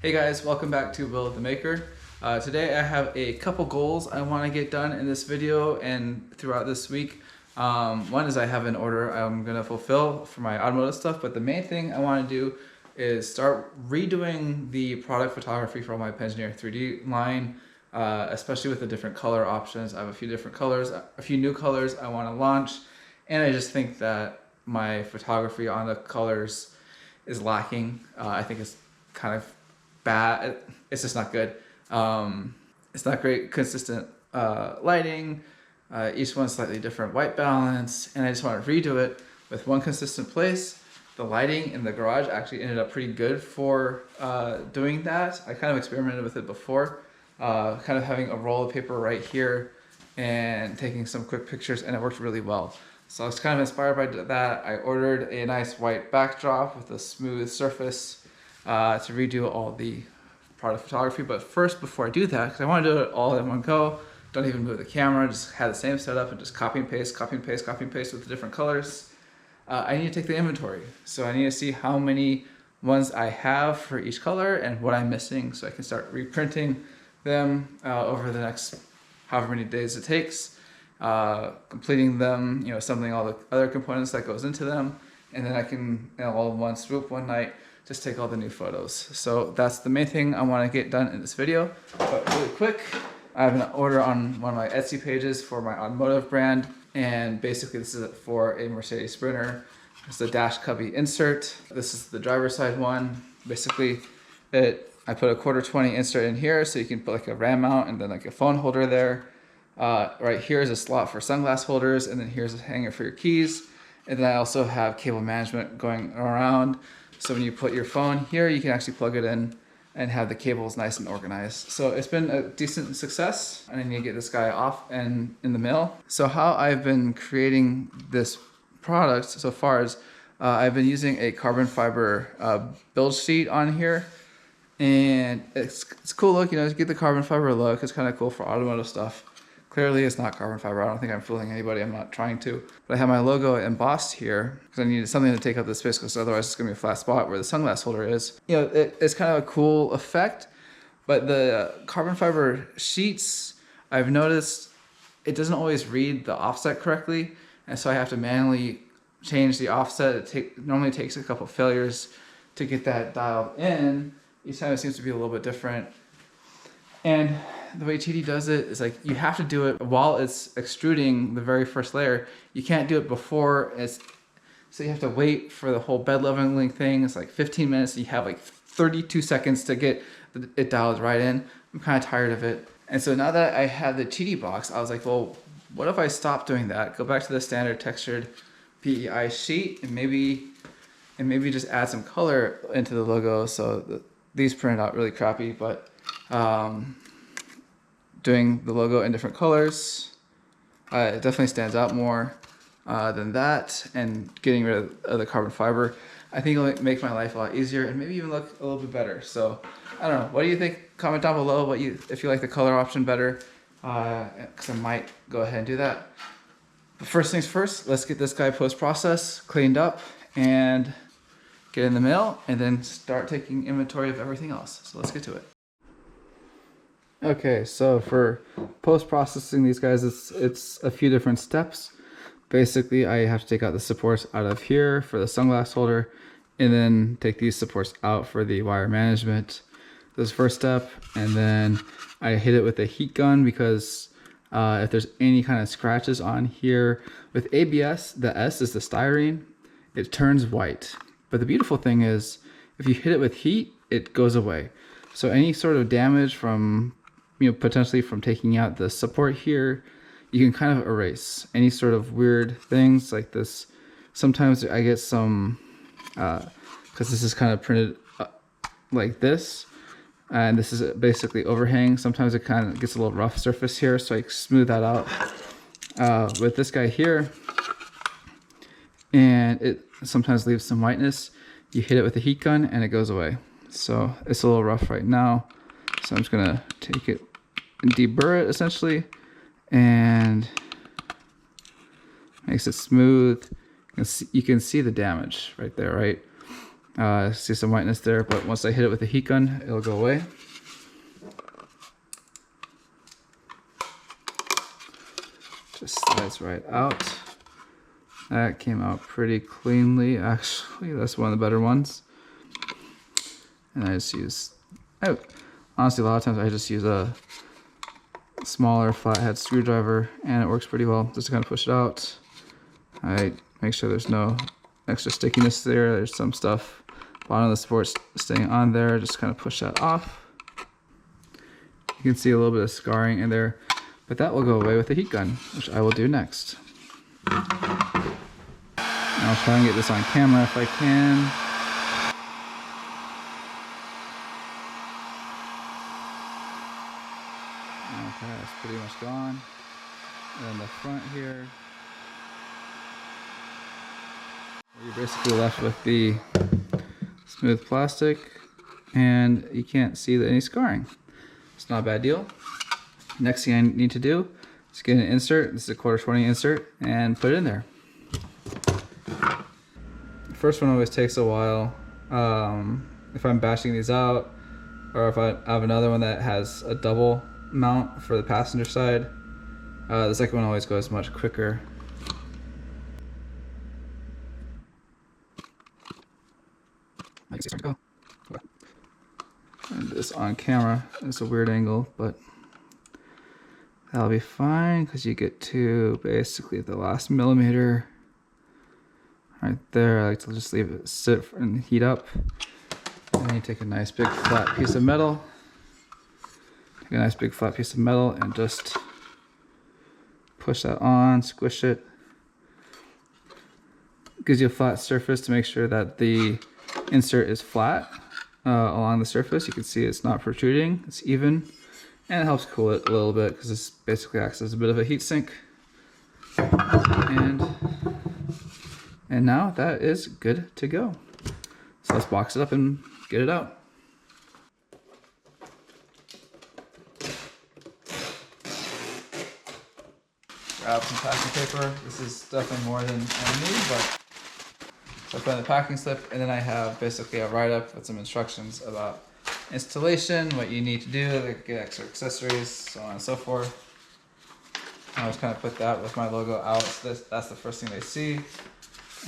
Hey guys, welcome back to Will the Maker. Today I have a couple goals I want to get done in this video and throughout this week. One is I have an order I'm going to fulfill for my automotive stuff, but the main thing I want to do is start redoing the product photography for my Pengineer 3D line, especially with the different color options. I have a few different colors, a few new colors I want to launch, and I just think that my photography on the colors is lacking. I think it's kind of bad. It's just not good. It's not great consistent lighting. Each one's slightly different white balance, and I just want to redo it with one consistent place. The lighting in the garage actually ended up pretty good for doing that. I kind of experimented with it before, kind of having a roll of paper right here and taking some quick pictures, and it worked really well. So I was kind of inspired by that. I ordered a nice white backdrop with a smooth surface to redo all the product photography. But first, before I do that, because I want to do it all in one go, don't even move the camera, just have the same setup and just copy and paste, copy and paste, copy and paste with the different colors. I need to take the inventory. So I need to see how many ones I have for each color and what I'm missing, so I can start reprinting them over the next however many days it takes, completing them, assembling all the other components that goes into them, and then I can, all in one swoop one night, just take all the new photos. So that's the main thing I want to get done in this video. But really quick, I have an order on one of my Etsy pages for my automotive brand, and basically this is for a Mercedes Sprinter. It's the dash cubby insert. This is the driver's side one. Basically, I put a 1/4-20 insert in here, so you can put like a RAM mount and then like a phone holder there. Right here is a slot for sunglass holders, and then here's a hanger for your keys. And then I also have cable management going around. So when you put your phone here, you can actually plug it in and have the cables nice and organized. So it's been a decent success, and I need to get this guy off and in the mail. So how I've been creating this product so far is I've been using a carbon fiber build sheet on here, and it's cool look, to get the carbon fiber look. It's kind of cool for automotive stuff. Clearly it's not carbon fiber. I don't think I'm fooling anybody. I'm not trying to. But I have my logo embossed here because I needed something to take up the space, because otherwise it's going to be a flat spot where the sunglass holder is. It's kind of a cool effect, but the carbon fiber sheets, I've noticed it doesn't always read the offset correctly, and so I have to manually change the offset. It normally takes a couple failures to get that dialed in. Each time it seems to be a little bit different. And the way TD does it is like you have to do it while it's extruding the very first layer. You can't do it before so you have to wait for the whole bed leveling thing. It's like 15 minutes. You have like 32 seconds to get it dialed right in. I'm kind of tired of it. And so now that I have the TD box, I was like, well, what if I stop doing that? Go back to the standard textured PEI sheet and maybe just add some color into the logo. So these printed out really crappy, but doing the logo in different colors, it definitely stands out more than that, and getting rid of the carbon fiber, I think it'll make my life a lot easier and maybe even look a little bit better. So I don't know, what do you think? Comment down below if you like the color option better, because I might go ahead and do that. But first things first, let's get this guy post-process cleaned up and get in the mail, and then start taking inventory of everything else. So let's get to it. Okay, so for post-processing these guys, it's a few different steps. Basically, I have to take out the supports out of here for the sunglass holder, and then take these supports out for the wire management. This is the first step, and then I hit it with a heat gun, because if there's any kind of scratches on here, with ABS, the S is the styrene, it turns white. But the beautiful thing is, if you hit it with heat, it goes away. So any sort of damage from potentially from taking out the support here, you can kind of erase any sort of weird things like this. Sometimes I get some, because this is kind of printed like this, and this is basically overhang. Sometimes it kind of gets a little rough surface here, so I smooth that out with this guy here, and it sometimes leaves some whiteness. You hit it with a heat gun and it goes away. So it's a little rough right now, so I'm just gonna take it and deburr it essentially, and makes it smooth. You can see the damage right there, right? See some whiteness there, but once I hit it with the heat gun, it'll go away. Just slides right out. That came out pretty cleanly, actually. That's one of the better ones. And I just use, honestly, a lot of times I just use a smaller flathead screwdriver and it works pretty well. Just to kind of push it out. I make sure there's no extra stickiness there. There's some stuff bottom of the support's staying on there. Just kind of push that off. You can see a little bit of scarring in there, but that will go away with the heat gun, which I will do next. I'll try and get this on camera if I can. Okay, that's pretty much gone. And then the front here, you're basically left with the smooth plastic, and you can't see any scarring. It's not a bad deal. Next thing I need to do is get an insert. This is a 1/4 insert, and put it in there. The first one always takes a while. If I'm bashing these out, or if I have another one that has a double mount for the passenger side, the second one always goes much quicker. And this on camera is a weird angle, but that'll be fine because you get to basically the last millimeter right there. I like to just leave it sit and heat up. And then you take a nice big flat piece of metal. Take a nice big flat piece of metal and just push that on, squish it. Gives you a flat surface to make sure that the insert is flat along the surface. You can see it's not protruding, it's even, and it helps cool it a little bit because this basically acts as a bit of a heat sink. And now that is good to go. So let's box it up and get it out. Grab some packing paper. This is definitely more than I need, but so I put in the packing slip, and then I have basically a write-up with some instructions about installation, what you need to do, like get extra accessories, so on and so forth. I just kind of put that with my logo out, so that's the first thing they see.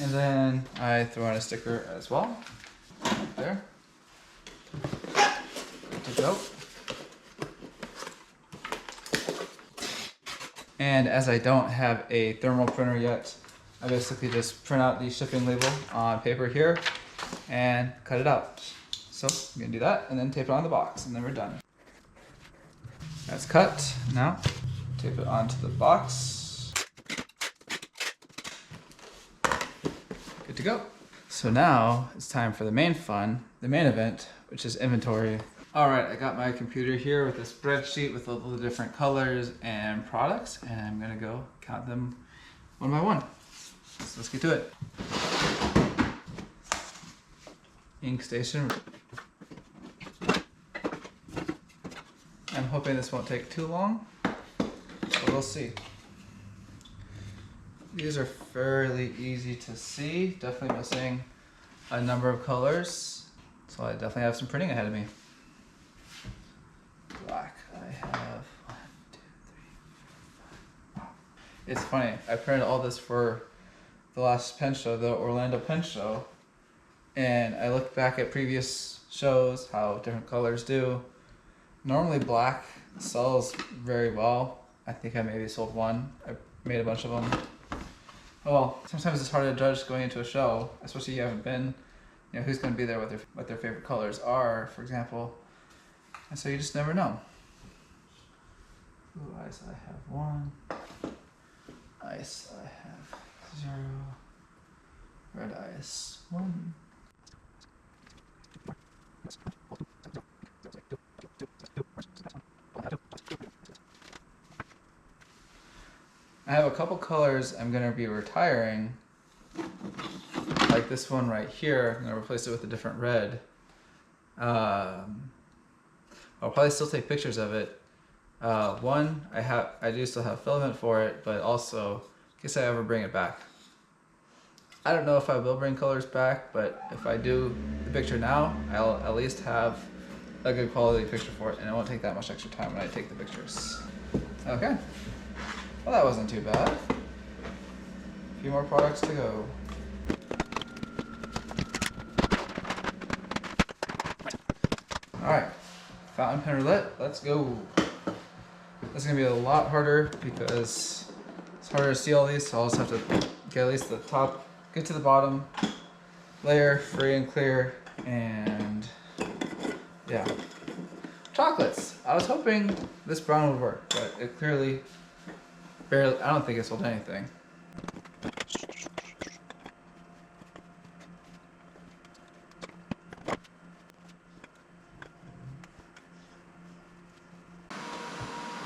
And then I throw in a sticker as well, right there. Good to go. And as I don't have a thermal printer yet, I basically just print out the shipping label on paper here and cut it out. So I'm gonna do that and then tape it on the box, and then we're done. That's cut. Now tape it onto the box. Good to go. So now it's time for the main fun, the main event, which is inventory. All right, I got my computer here with a spreadsheet with all the different colors and products, and I'm gonna go count them one by one. So let's get to it. Ink station. I'm hoping this won't take too long, but we'll see. These are fairly easy to see. Definitely missing a number of colors, so I definitely have some printing ahead of me. Black, I have 1, 2, 3, 4, 5. It's funny, I printed all this for the last pen show, the Orlando Pen Show, and I looked back at previous shows, how different colors do. Normally black sells very well. I think I maybe sold one. I made a bunch of them. Oh well, sometimes it's hard to judge going into a show, especially if you haven't been, you know, who's going to be there, what their favorite colors are, for example. And so you just never know. Blue eyes, I have 1. Ice, I have 0. Red eyes, 1. I have a couple colors I'm going to be retiring, like this one right here. I'm going to replace it with a different red. I'll probably still take pictures of it. One, I do still have filament for it, but also in case I ever bring it back. I don't know if I will bring colors back, but if I do the picture now, I'll at least have a good quality picture for it, and it won't take that much extra time when I take the pictures. Okay. Well, that wasn't too bad. A few more products to go. Alright, fountain pen roulette, let's go. This is going to be a lot harder because it's harder to see all these, so I'll just have to get at least the top, get to the bottom layer free and clear, and yeah. Chocolates. I was hoping this brown would work, but it clearly barely, I don't think it sold anything.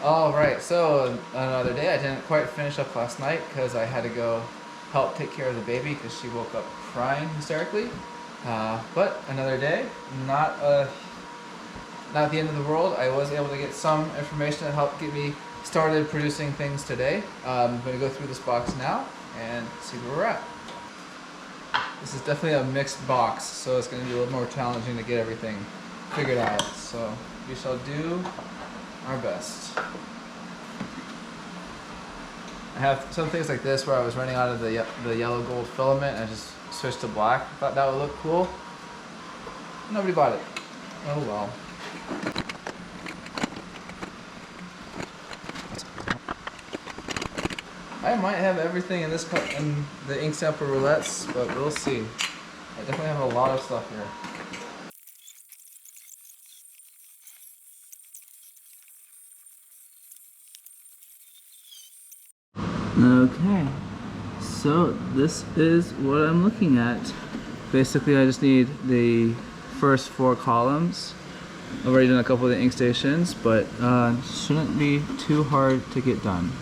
Alright, so another day. I didn't quite finish up last night because I had to go help take care of the baby because she woke up crying hysterically. But another day, not the end of the world. I was able to get some information to help get me started producing things today. I'm going to go through this box now and see where we're at. This is definitely a mixed box, so it's going to be a little more challenging to get everything figured out. So we shall do our best. I have some things like this where I was running out of the yellow gold filament and I just switched to black. I thought that would look cool. Nobody bought it. Oh well. I might have everything in this cup in the ink sample roulettes, but we'll see. I definitely have a lot of stuff here. Okay, so this is what I'm looking at. Basically, I just need the first 4 columns. I've already done a couple of the ink stations, but shouldn't be too hard to get done.